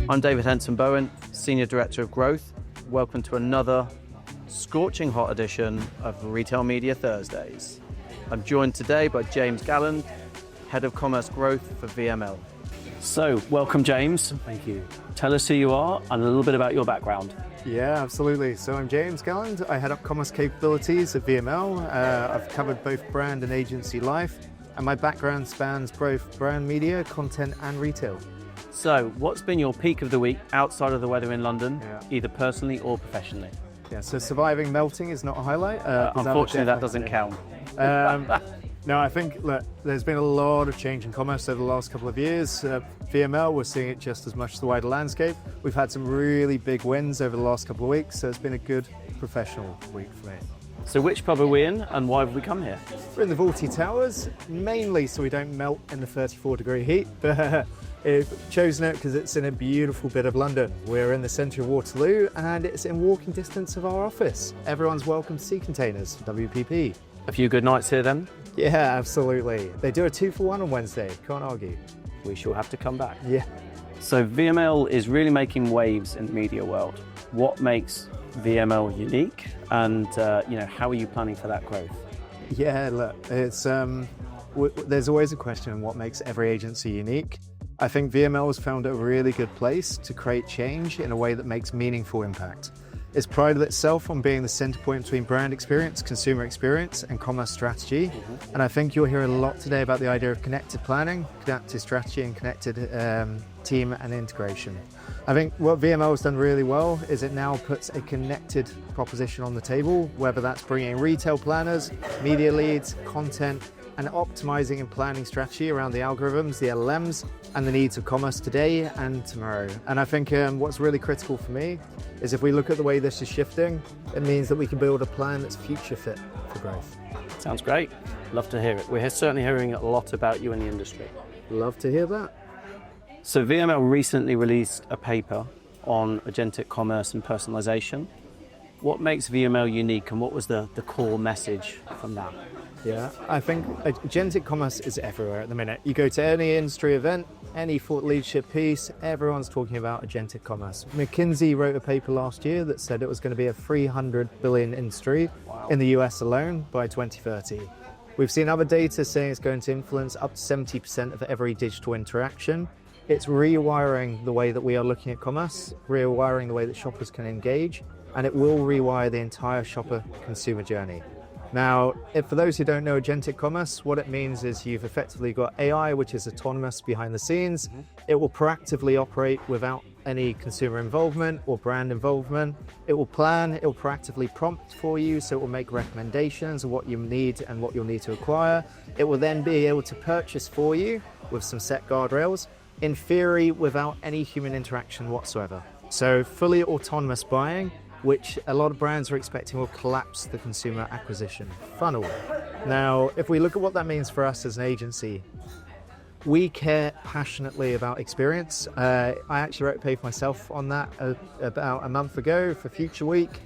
I'm David Henson Bowen, Senior Director of Growth. Welcome to another scorching hot edition of Retail Media Thursdays. I'm joined today by James Galland, Head of Commerce Growth for VML. So, welcome James. Thank you. Tell us who you are and a little bit about your background. Yeah, absolutely. So I'm James Galland. I head up commerce capabilities at VML. I've covered both brand and agency life, and my background spans both brand media, content, and retail. So, what's been your peak of the week outside of the weather in London, either personally or professionally? Yeah, so surviving melting is not a highlight. Unfortunately, that doesn't count. No, I think there's been a lot of change in commerce over the last couple of years. VML, we're seeing it just as much as the wider landscape. We've had some really big wins over the last couple of weeks, so it's been a good professional week for me. So which pub are we in and why have we come here? We're in the Vaulty Towers, mainly so we don't melt in the 34-degree heat, but I've chosen it because it's in a beautiful bit of London. We're in the centre of Waterloo and it's in walking distance of our office. Everyone's welcome to Sea Containers, WPP. A few good nights here then? Yeah, absolutely. They do a 2-for-1 on Wednesday, can't argue. We shall have to come back. Yeah. So VML is really making waves in the media world. What makes VML unique and how are you planning for that growth? Yeah, look, it's there's always a question on what makes every agency unique. I think VML has found a really good place to create change in a way that makes meaningful impact. It's prided itself on being the center point between brand experience, consumer experience, and commerce strategy. And I think you'll hear a lot today about the idea of connected planning, connected strategy, and connected team and integration. I think what VML has done really well is it now puts a connected proposition on the table, whether that's bringing retail planners, media leads, content, and optimizing and planning strategy around the algorithms, the LLMs, and the needs of commerce today and tomorrow. And I think what's really critical for me is if we look at the way this is shifting, it means that we can build a plan that's future fit for growth. Sounds great. Love to hear it. We're certainly hearing a lot about you in the industry. Love to hear that. So VML recently released a paper on agentic commerce and personalization. What makes VML unique and what was the core message from that? Yeah, I think agentic commerce is everywhere at the minute. You go to any industry event, any thought leadership piece, everyone's talking about agentic commerce. McKinsey wrote a paper last year that said it was going to be a $300 billion industry in the US alone by 2030. We've seen other data saying it's going to influence up to 70% of every digital interaction. It's rewiring the way that we are looking at commerce, rewiring the way that shoppers can engage, and it will rewire the entire shopper consumer journey. Now, for those who don't know agentic commerce, what it means is you've effectively got AI, which is autonomous behind the scenes. It will proactively operate without any consumer involvement or brand involvement. It will plan, it will proactively prompt for you, so it will make recommendations of what you need and what you'll need to acquire. It will then be able to purchase for you with some set guardrails, in theory, without any human interaction whatsoever. So fully autonomous buying, which a lot of brands are expecting will collapse the consumer acquisition funnel. Now, if we look at what that means for us as an agency, we care passionately about experience. I actually wrote a paper myself on that about a month ago for Future Week.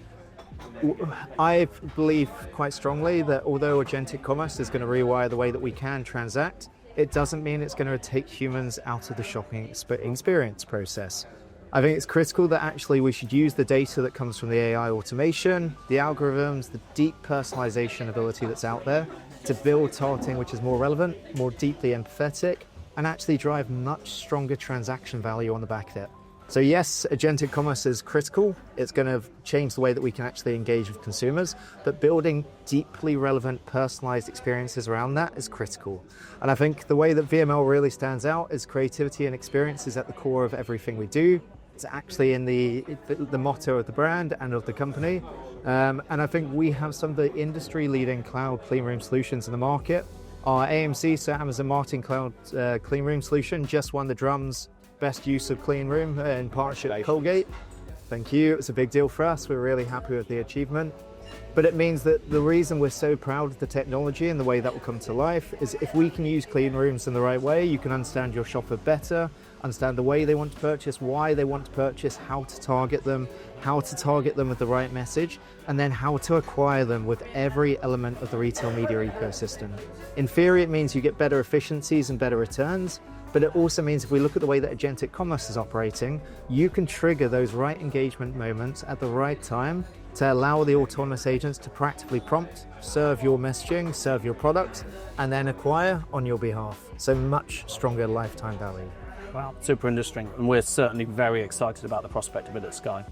I believe quite strongly that although agentic commerce is going to rewire the way that we can transact, it doesn't mean it's going to take humans out of the shopping experience process. I think it's critical that actually we should use the data that comes from the AI automation, the algorithms, the deep personalization ability that's out there to build targeting which is more relevant, more deeply empathetic, and actually drive much stronger transaction value on the back of it. So yes, agentic commerce is critical. It's going to change the way that we can actually engage with consumers, but building deeply relevant, personalized experiences around that is critical. And I think the way that VML really stands out is creativity and experience is at the core of everything we do. It's actually in the motto of the brand and of the company. And I think we have some of the industry-leading cloud cleanroom solutions in the market. Our AMC, so Amazon Marketing Cloud Cleanroom solution, just won the Drum's Best Use of Cleanroom in partnership with Colgate. Thank you. It's a big deal for us. We're really happy with the achievement. But it means that the reason we're so proud of the technology and the way that will come to life is if we can use clean rooms in the right way, you can understand your shopper better, understand the way they want to purchase, why they want to purchase, how to target them with the right message, and then how to acquire them with every element of the retail media ecosystem. In theory, it means you get better efficiencies and better returns, But it also means if we look at the way that Agentic Commerce is operating, you can trigger those right engagement moments at the right time to allow the autonomous agents to proactively prompt, serve your messaging, serve your products, and then acquire on your behalf. So much stronger lifetime value. Wow, super interesting. And we're certainly very excited about the prospect of it at Skai.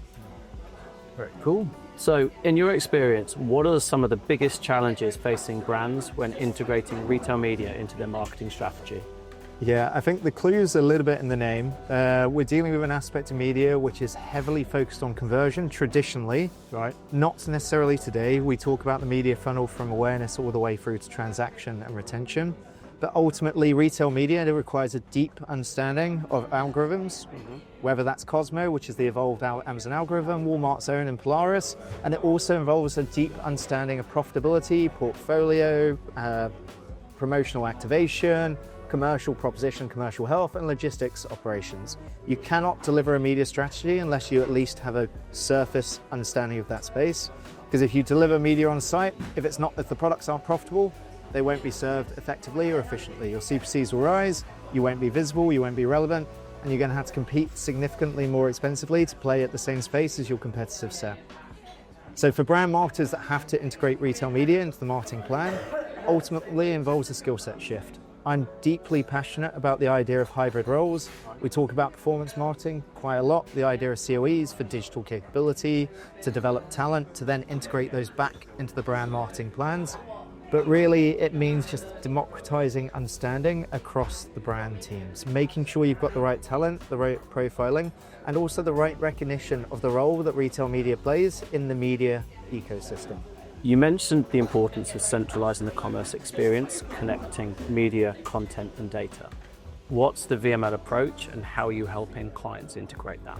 Very cool. So, in your experience, what are some of the biggest challenges facing brands when integrating retail media into their marketing strategy? Yeah, I think the clue's a little bit in the name. We're dealing with an aspect of media which is heavily focused on conversion traditionally, right? Not necessarily today. We talk about the media funnel from awareness all the way through to transaction and retention. But ultimately, retail media requires a deep understanding of algorithms, whether that's Cosmo, which is the evolved Amazon algorithm, Walmart's own, and Polaris. And it also involves a deep understanding of profitability, portfolio, promotional activation, commercial proposition, commercial health, and logistics operations. You cannot deliver a media strategy unless you at least have a surface understanding of that space. Because if you deliver media on site, if the products aren't profitable, they won't be served effectively or efficiently. Your CPCs will rise, you won't be visible, you won't be relevant, and you're going to have to compete significantly more expensively to play at the same space as your competitive set. So for brand marketers that have to integrate retail media into the marketing plan, ultimately involves a skill set shift. I'm deeply passionate about the idea of hybrid roles. We talk about performance marketing quite a lot, the idea of COEs for digital capability, to develop talent, to then integrate those back into the brand marketing plans. But really, it means just democratizing understanding across the brand teams, making sure you've got the right talent, the right profiling, and also the right recognition of the role that retail media plays in the media ecosystem. You mentioned the importance of centralizing the commerce experience, connecting media, content, and data. What's the VML approach, and how are you helping clients integrate that?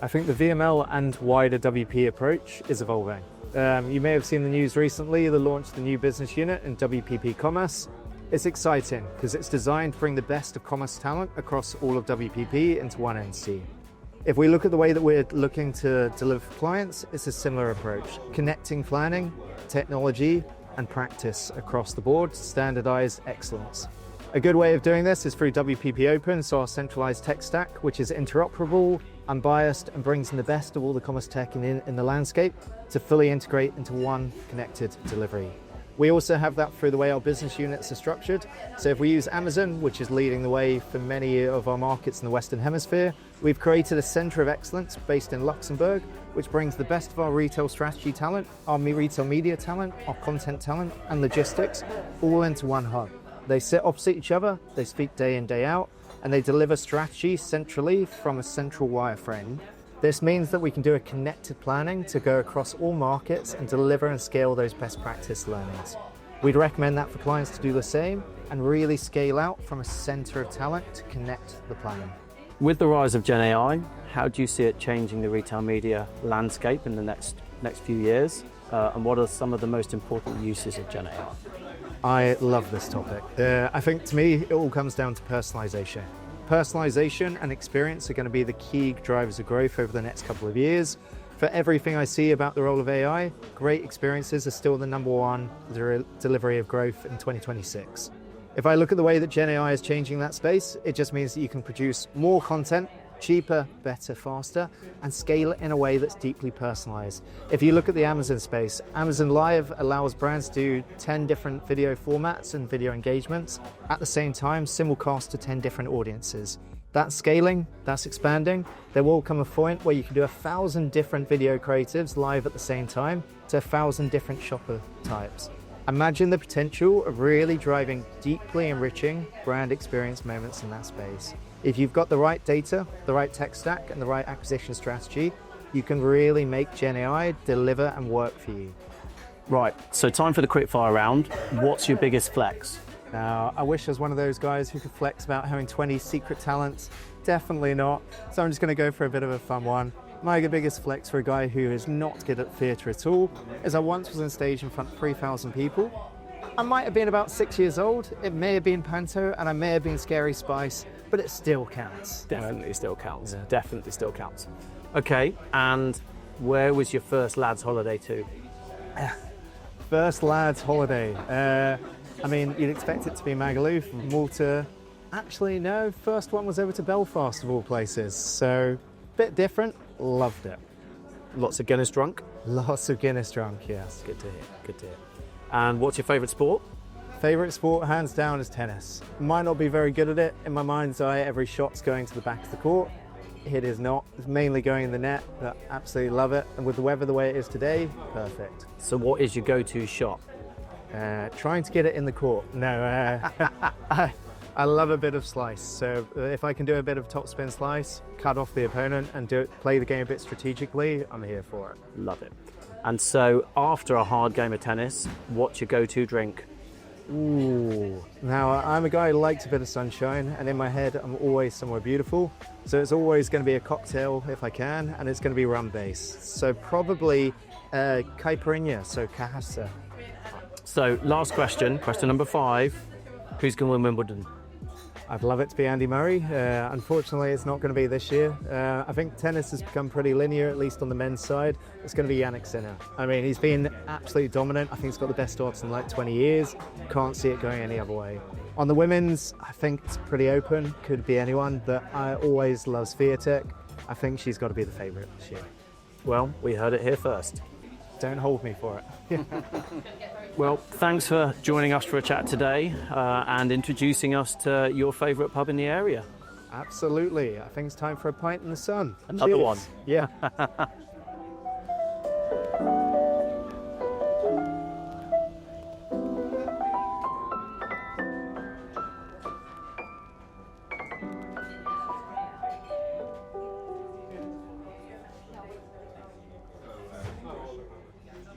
I think the VML and wider WP approach is evolving. You may have seen the news recently, the launch of the new business unit in WPP Commerce. It's exciting because it's designed to bring the best of commerce talent across all of WPP into one entity. If we look at the way that we're looking to deliver for clients, it's a similar approach. Connecting planning, technology, and practice across the board to standardize excellence. A good way of doing this is through WPP Open, so our centralized tech stack, which is interoperable, unbiased, and brings in the best of all the commerce tech in the landscape to fully integrate into one connected delivery. We also have that through the way our business units are structured. So if we use Amazon, which is leading the way for many of our markets in the Western Hemisphere, we've created a center of excellence based in Luxembourg, which brings the best of our retail strategy talent, our retail media talent, our content talent, and logistics all into one hub. They sit opposite each other, they speak day in, day out, and they deliver strategy centrally from a central wireframe. This means that we can do a connected planning to go across all markets and deliver and scale those best practice learnings. We'd recommend that for clients to do the same and really scale out from a center of talent to connect the planning. With the rise of Gen AI, how do you see it changing the retail media landscape in the next few years? And what are some of the most important uses of Gen AI? I love this topic. I think to me, it all comes down to personalization. Personalization and experience are going to be the key drivers of growth over the next couple of years. For everything I see about the role of AI, great experiences are still the number one delivery of growth in 2026. If I look at the way that Gen AI is changing that space, it just means that you can produce more content, cheaper, better, faster, and scale it in a way that's deeply personalized. If you look at the Amazon space, Amazon Live allows brands to do 10 different video formats and video engagements at the same time, simulcast to 10 different audiences. That's scaling, that's expanding. There will come a point where you can do 1,000 different video creatives live at the same time to 1,000 different shopper types. Imagine the potential of really driving deeply enriching brand experience moments in that space. If you've got the right data, the right tech stack, and the right acquisition strategy, you can really make Gen AI deliver and work for you. Right, so time for the quickfire round. What's your biggest flex? Now, I wish I was one of those guys who could flex about having 20 secret talents. Definitely not. So I'm just going to go for a bit of a fun one. My biggest flex for a guy who is not good at theatre at all is I once was on stage in front of 3,000 people. I might have been about 6 years old, it may have been Panto, and I may have been Scary Spice, but it still counts. Definitely still counts. Yeah. Definitely still counts. Okay, and where was your first lads' holiday to? First lads' holiday. I mean, you'd expect it to be Magaluf, Malta, Actually, no. First one was over to Belfast, of all places. So, bit different. Loved it. Lots of Guinness drunk. Lots of Guinness drunk, yes. Good to hear. Good to hear. And what's your favourite sport? Favourite sport, hands down, is tennis. Might not be very good at it. In my mind's eye, every shot's going to the back of the court. It is not. It's mainly going in the net, but absolutely love it. And with the weather the way it is today, perfect. So what is your go-to shot? Trying to get it in the court. No, I love a bit of slice. So if I can do a bit of topspin slice, cut off the opponent and play the game a bit strategically, I'm here for it. Love it. And so after a hard game of tennis, what's your go-to drink? Ooh. Now, I'm a guy who likes a bit of sunshine, and in my head, I'm always somewhere beautiful. So it's always going to be a cocktail if I can, and it's going to be rum-based. So probably caipirinha, so cajasa. So last question, question number 5. Who's going to win Wimbledon? I'd love it to be Andy Murray. Unfortunately, it's not going to be this year. I think tennis has become pretty linear, at least on the men's side. It's going to be Yannick Sinner. I mean, he's been absolutely dominant. I think he's got the best odds in like 20 years. Can't see it going any other way. On the women's, I think it's pretty open. Could be anyone, but I always love Swiatek. I think she's got to be the favourite this year. Well, we heard it here first. Don't hold me for it. Well, thanks for joining us for a chat today and introducing us to your favourite pub in the area. Absolutely. I think it's time for a pint in the sun. Another Cheers. one. Yeah.